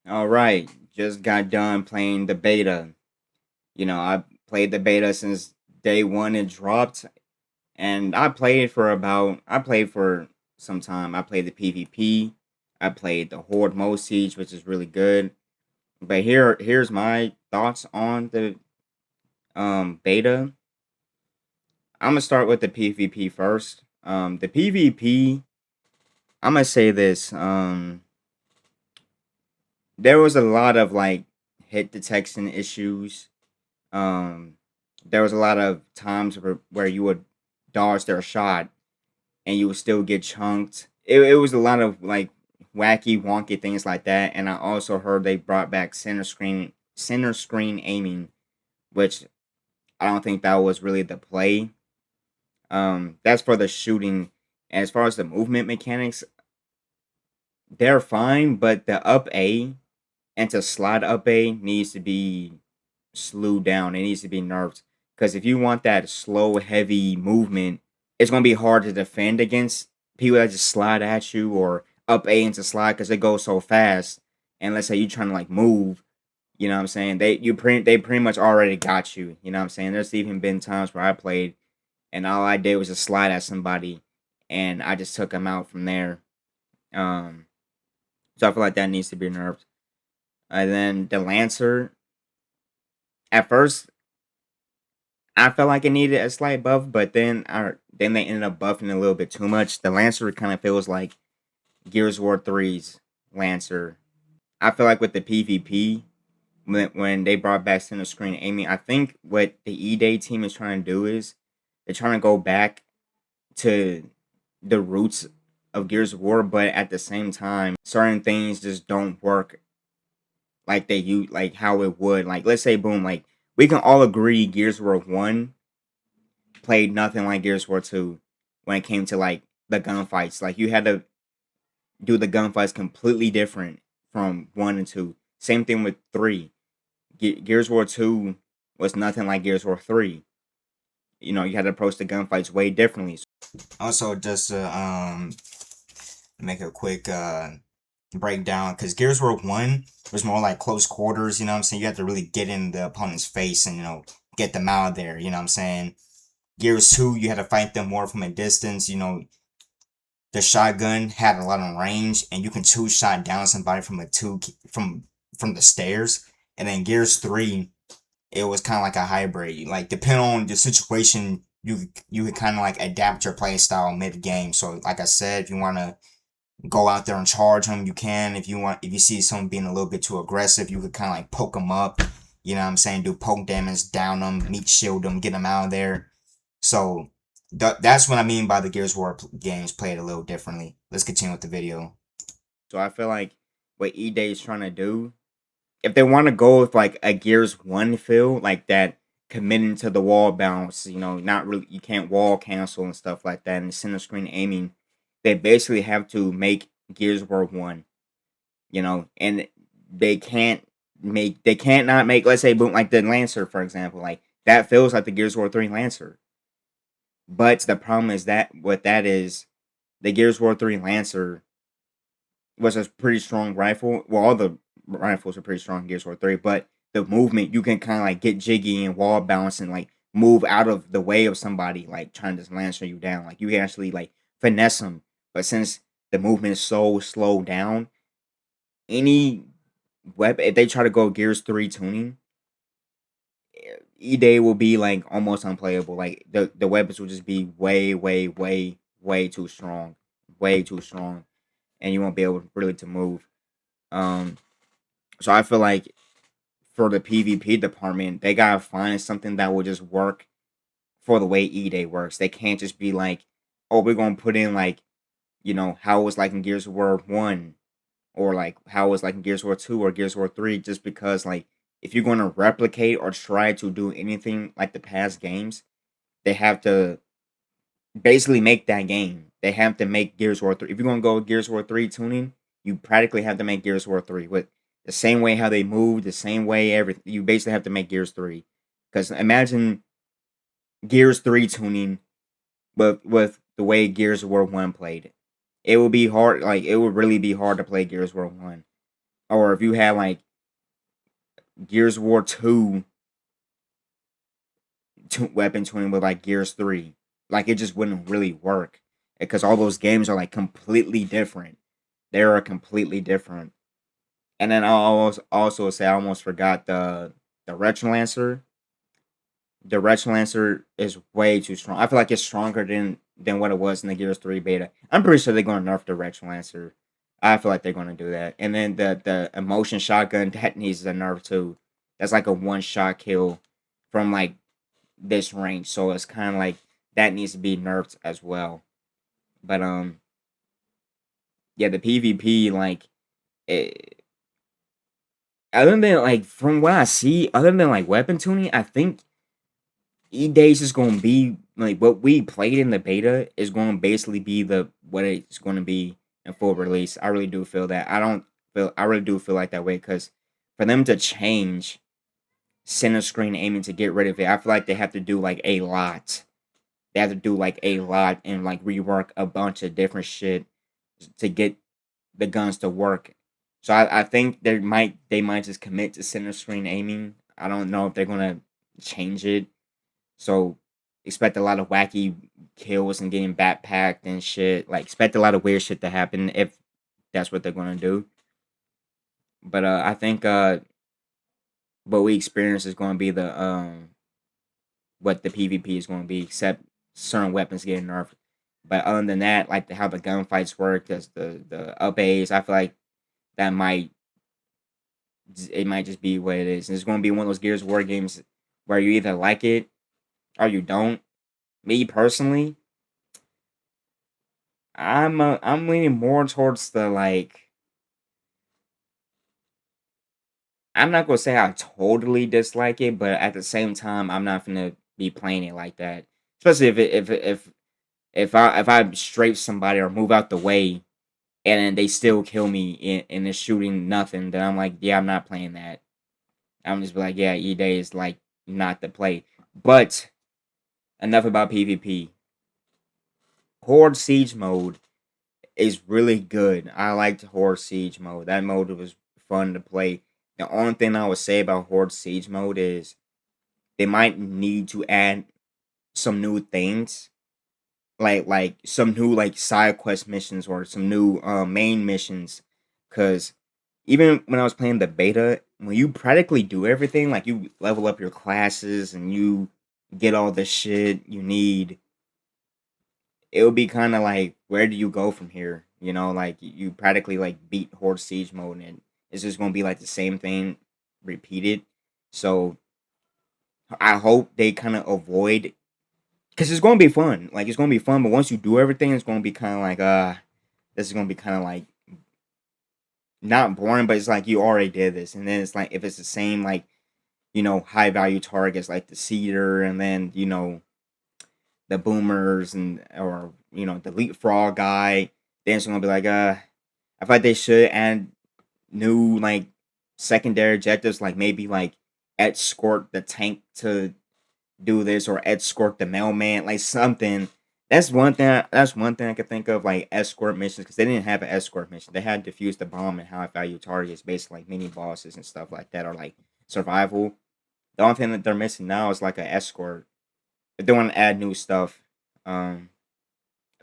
All right, just got done playing the beta. I played the beta since day one it dropped, and I played for some time. I played the PvP. I played the Horde mode siege, which is really good. But here's my thoughts on the beta. I'm gonna start with the PvP first. The PvP. I'm gonna say this. There was a lot of like hit detection issues. Um, there was a lot of times where you would dodge their shot and you would still get chunked. It was a lot of like wacky, wonky things like that. And I also heard they brought back center screen aiming, which I don't think that was really the play. That's for the shooting. And as far as the movement mechanics, they're fine, but the up A and to slide up A needs to be slewed down. It needs to be nerfed because if you want that slow, heavy movement, it's gonna be hard to defend against people that just slide at you or up A into slide because they go so fast. And let's say you're trying to like move, you know what I'm saying? They pretty much already got you. You know what I'm saying? There's even been times where I played and all I did was just slide at somebody and I just took them out from there. Um, so I feel like that needs to be nerfed. And then the Lancer, at first I felt like it needed a slight buff, but then they ended up buffing a little bit too much. The Lancer kind of feels like Gears of War 3's Lancer. I feel like with the PvP, when they brought back center screen aiming, I think what the E-Day team is trying to do is they're trying to go back to the roots of Gears of War, but at the same time, certain things just don't work like how it would. Like let's say boom, like we can all agree Gears of War 1 played nothing like Gears of War 2 when it came to like the gunfights. Like you had to do the gunfights completely different from 1 and 2. Same thing with 3. Gears of War 2 was nothing like Gears of War 3. You had to approach the gunfights way differently. Also, just to make a quick breakdown, because Gears of War 1 was more like close quarters, you know what I'm saying? You have to really get in the opponent's face and, get them out of there, you know what I'm saying? Gears 2, you had to fight them more from a distance. The shotgun had a lot of range, and you can two shot down somebody from the stairs. And then Gears 3, it was kind of like a hybrid. Like depending on the situation, you could kind of like adapt your play style mid game. So like I said, if you want to go out there and charge them, you can. If you see someone being a little bit too aggressive, you could kind of like poke them up. You know what I'm saying? Do poke damage, down them, meat shield them, get them out of there. So that's what I mean by the Gears of War games played a little differently. Let's continue with the video. So I feel like what E-Day is trying to do, if they want to go with like a Gears 1 feel, like that committing to the wall bounce, not really, you can't wall cancel and stuff like that, and the center screen aiming, they basically have to make Gears of War 1, and they can't not make, let's say, boom, like the Lancer, for example, like that feels like the Gears of War 3 Lancer. But the problem is that what that is, the Gears of War 3 Lancer was a pretty strong rifle. Well, all the rifles are pretty strong in Gears of War 3, but the movement, you can kind of like get jiggy and wall bounce and like move out of the way of somebody like trying to just Lancer you down. Like you can actually like finesse them. But since the movement is so slowed down, any weapon, if they try to go Gears 3 tuning, E-Day will be like almost unplayable. Like the weapons will just be way, way, way, way too strong. Way too strong. And you won't be able really to move. Um so I feel like for the PvP department, they gotta find something that will just work for the way E-Day works. They can't just be like, oh, we're gonna put in like, how it was like in Gears of War 1 or like how it was like in Gears of War 2 or Gears of War 3, just because like if you're gonna replicate or try to do anything like the past games, they have to basically make that game. They have to make Gears of War 3. If you're gonna go with Gears of War 3 tuning, you practically have to make Gears of War 3 with the same way how they move, the same way everything. You basically have to make Gears 3. Because imagine Gears 3 tuning, but with the way Gears of War 1 played. It would be hard, like it would really be hard to play Gears of War 1. or if you had like Gears of War 2 weapon tuning with like Gears 3. Like it just wouldn't really work because all those games are like completely different. They are completely different. And then I'll also say I almost forgot the Retro Lancer. The Retro Lancer is way too strong. I feel like it's stronger than what it was in the Gears 3 beta. I'm pretty sure they're gonna nerf the Retro Lancer. I feel like they're gonna do that. And then the emotion shotgun that needs a nerf too. That's like a one shot kill from like this range. So it's kind of like that needs to be nerfed as well. But yeah, the PvP like it, other than like from what I see, other than like weapon tuning, I think E-Days is gonna be like what we played in the beta is gonna basically be the what it's gonna be in full release. I really do feel that. I really do feel like that way because for them to change center screen aiming to get rid of it, I feel like they have to do like a lot. They have to do like a lot and like rework a bunch of different shit to get the guns to work. So I think they might just commit to center screen aiming. I don't know if they're gonna change it. So expect a lot of wacky kills and getting backpacked and shit. Like expect a lot of weird shit to happen if that's what they're gonna do. But I think what we experience is gonna be the what the PvP is gonna be, except certain weapons getting nerfed. But other than that, like how the gunfights work, as the up A's, I feel like that it might just be what it is. And it's gonna be one of those Gears of War games where you either like it or you don't. Me personally, I'm leaning more towards the like. I'm not gonna say I totally dislike it, but at the same time, I'm not gonna be playing it like that. Especially if I strafe somebody or move out the way and then they still kill me in the shooting nothing, then I'm like, yeah, I'm not playing that. I'm just be like, yeah, E-Day is like not the play. But enough about PvP. Horde Siege mode is really good. I liked Horde Siege mode. That mode was fun to play. The only thing I would say about Horde Siege mode is they might need to add some new things, like some new like side quest missions or some new main missions. Cause even when I was playing the beta, when you practically do everything, like you level up your classes and you get all the shit you need, it would be kind of like, where do you go from here? You know, like you practically like beat Horde Siege mode, and it's just gonna be like the same thing repeated. So I hope they kind of avoid, because it's gonna be fun. Like it's gonna be fun, but once you do everything, it's gonna be kind of like this is gonna be kind of like not boring, but it's like you already did this, and then it's like if it's the same like high value targets like the cedar, and then the boomers and or the leapfrog guy, then it's gonna be like I feel like they should add new like secondary objectives, like maybe like escort the tank to do this or escort the mailman, like something. That's one thing I could think of, like escort missions, because they didn't have an escort mission. They had defuse the bomb and high value targets, basically like mini bosses and stuff like that, or like survival. The only thing that they're missing now is like an escort. But they want to add new stuff. And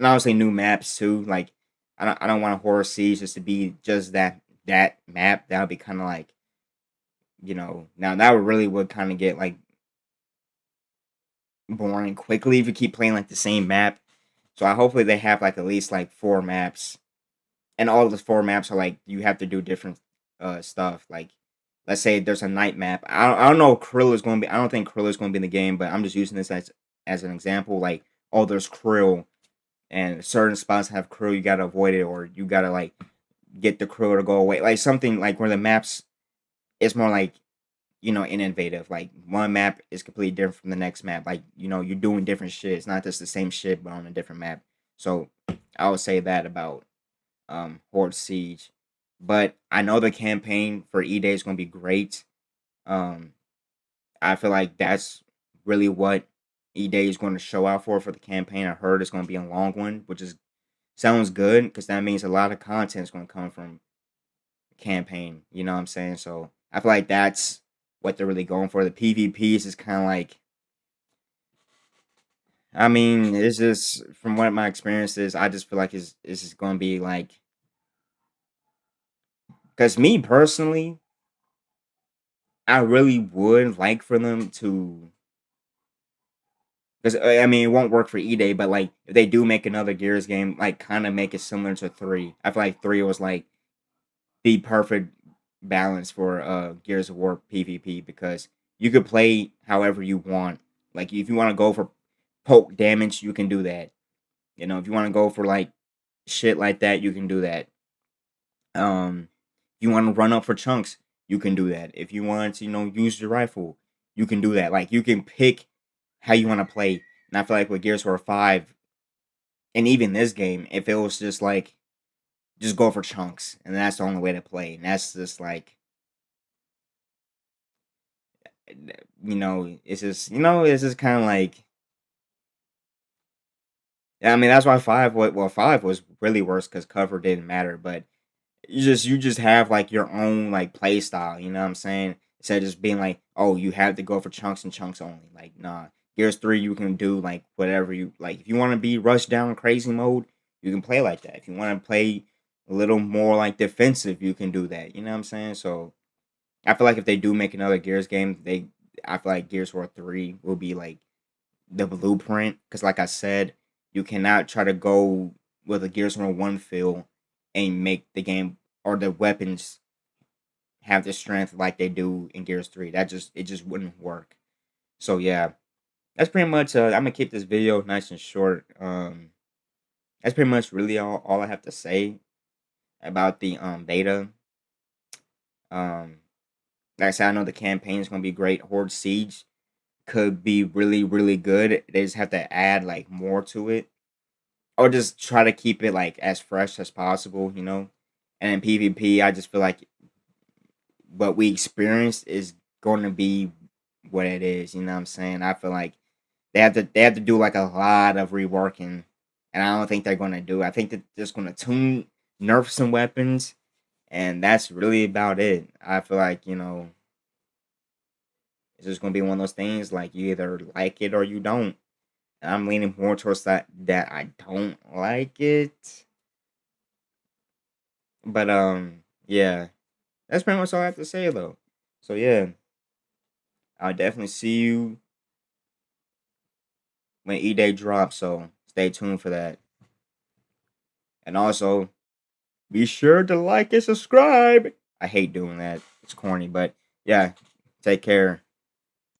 obviously new maps too. Like I don't want a horror siege just to be just that map. That would be kind of like now that would kind of get like boring quickly if you keep playing like the same map. So I hopefully they have like at least like four maps, and all of the four maps are like you have to do different stuff. Like let's say there's a night map. I don't know if Krill is going to be. I don't think Krill is going to be in the game, but I'm just using this as an example. Like oh, there's Krill, and certain spots have Krill. You gotta avoid it, or you gotta like get the Krill to go away. Like something like where the maps is more like innovative. Like one map is completely different from the next map. Like you're doing different shit. It's not just the same shit but on a different map. So I would say that about Horde Siege. But I know the campaign for E-Day is gonna be great. Um I feel like that's really what E-Day is going to show out for the campaign. I heard it's going to be a long one, which is sounds good because that means a lot of content is going to come campaign. You know what I'm saying? So I feel like that's what they're really going for. The PvPs is kind of like, I mean, it's just from what my experience is, I just feel like it's just going to be like, because me personally, I really would like for them to, because I mean, it won't work for E-Day, but like if they do make another Gears game, like kind of make it similar to three. I feel like three was like the perfect balance for Gears of War PvP because you could play however you want. Like if you want to go for poke damage, you can do that. You know, if you want to go for like shit like that, you can do that. If you want to run up for chunks, you can do that. If you want to, use your rifle, you can do that. Like you can pick how you want to play. And I feel like with Gears of War 5 and even this game, if it was just like just go for chunks and that's the only way to play. And that's just like it's just kind of like, yeah, I mean that's why five was really worse because cover didn't matter, but you just have like your own like play style, you know what I'm saying? Instead of just being like, oh, you have to go for chunks and chunks only. Like, nah. Gears 3 you can do like whatever you like. If you want to be rushed down crazy mode, you can play like that. If you want to play a little more like defensive, you can do that. You know what I'm saying? So I feel like if they do make another Gears game, I feel like Gears War 3 will be like the blueprint because like I said, you cannot try to go with a Gears of War 1 feel and make the game or the weapons have the strength like they do in Gears 3. It just wouldn't work. So yeah, that's pretty much I'm gonna keep this video nice and short. That's pretty much really all I have to say about the beta. Um like I said, I know the campaign is gonna be great. Horde Siege could be really, really good. They just have to add like more to it or just try to keep it like as fresh as possible. And in PvP, I just feel like what we experienced is going to be what it is. You know what I'm saying? I feel like they have to do like a lot of reworking, and I don't think they're going to do. I think that they're just going to nerf some weapons, and that's really about it. I feel like it's just going to be one of those things like you either like it or you don't. And I'm leaning more towards that I don't like it. But yeah, that's pretty much all I have to say though. So yeah, I'll definitely see you when E-Day drops. So stay tuned for that. And also be sure to like and subscribe. I hate doing that. It's corny, but yeah, take care.